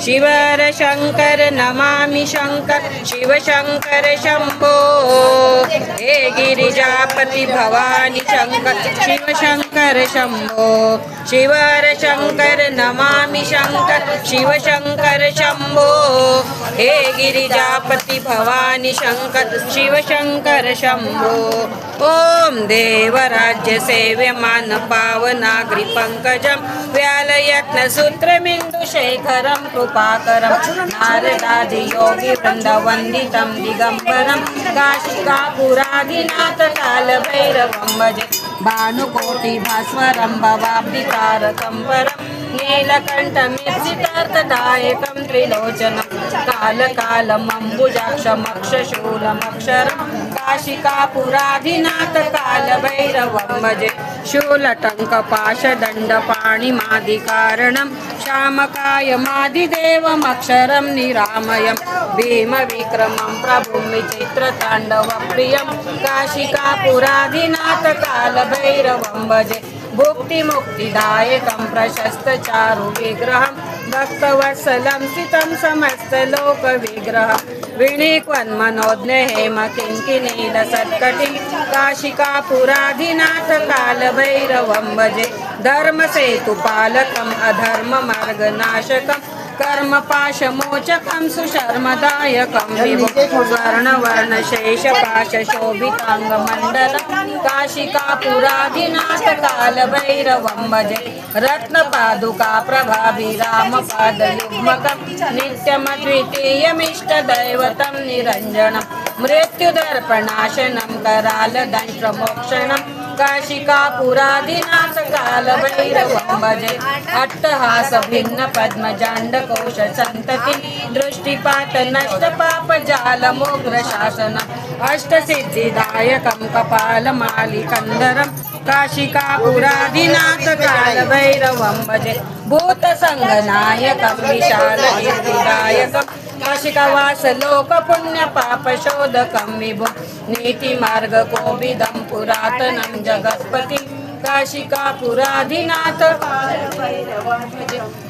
शिवर शंकर नमामि शंकर शिव शंकर शंभो हे गिरिजापति भवानी शंकर शिव शंकर शंभो शिवर शंकर नमामि शंकर शिव शंकर शंभो हे गिरिजापति भवानी शंकर शिव शंकर शंभो ओम देवराज्य सेव्यमान पावनाग्रि पंकजं व्यालयत्न सूत्रमिन्दु शेखरं कृपाकरं नारदादि योगी वृंद वंदितं दिगंबरं काशिकापुराधिनाथ कालभैरवं भजे भानुकोटि भास्वरं भवाब्धिकारकं परं नीलकण्ठमिर्जितार्थदायकं त्रिलोचनं कालकालमम्बुजाक्षमक्षशूलमक्षरं काशिकापुराधिनाथ कालभैरवं भजे शूलटङ्कपाशदण्डपाणिमादिकारणं श्यामकायमादिदेवमक्षरं निरामयं भीमविक्रमं प्रभुं विचित्रताण्डवप्रियं काशिकापुराधिनाथ कालभैरवं भजे भुक्तिमुक्तिदायकं प्रशस्तचारु विग्रहं भक्तवत्सलं स्थितं समस्तलोकविग्रहं विणीक्वन्मनोज्ञ हेमकिङ्किनीलसत्कटिं काशिकापुराधिनाथ कालभैरवं भजे धर्मसेतुपालकम् अधर्ममार्गनाशकं कर्मपाशमोचकं सुशर्मदायकं विभुं स्वर्णवर्णशेषपाशशोभिताङ्गमण्डलं काशिकापुराधिनाथ कालभैरवं भजे रत्नपादुका प्रभाभिरामपादयुग्मकं नित्यमद्वितीयमिष्टदैवतं निरञ्जनं मृत्युदर्पणाशनं करालदंष्ट्रमोक्षणं काशिकापुराधिनाथ कालभैरवं भजे अट्टहास भिन्न पद्मजाण्डकोश सन्ततिं दृष्टिपात नष्टपापजालमोग्रशासनम् अष्टसिद्धिदायकं कपालमालिकन्धरं काशिकापुराधिनाथ कालभैरवं भजे भूतसङ्गनायकं विशालकीर्तिदायकं काशिकावासलोकपुण्यपापशोधकं विभुं नीतिमार्गकोविदं पुरातनं जगत्पतिं काशिकापुराधिनाथ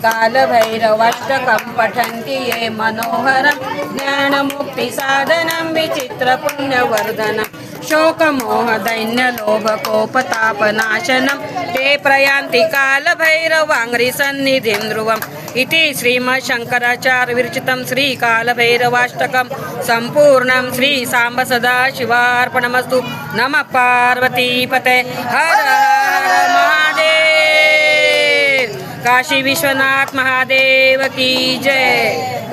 कालभैरवाष्टकं पठन्ति ये मनोहरं ज्ञानमुक्तिसाधनं विचित्रपुण्यवर्धनं शोकमोहदैन्यलोभकोपतापनाशनं ते प्रयान्ति कालभैरवाङ्घ्रिसन्निधिं ध्रुवम् इति श्रीमच्छङ्कराचार्य विरचितं श्रीकालभैरवाष्टकं सम्पूर्णं श्री सांब सदाशिवार्पणमस्तु नमः पार्वतीपते हर हर महादेव काशी विश्वनाथ महादेव की जय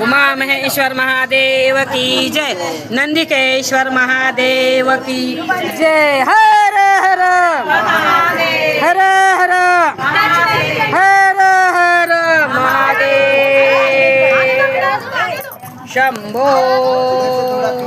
उमा महेश्वर महादेव की जय नंदिकेश्वर महादेव की जय हर हर हर हर हर हर महादेव शंभो।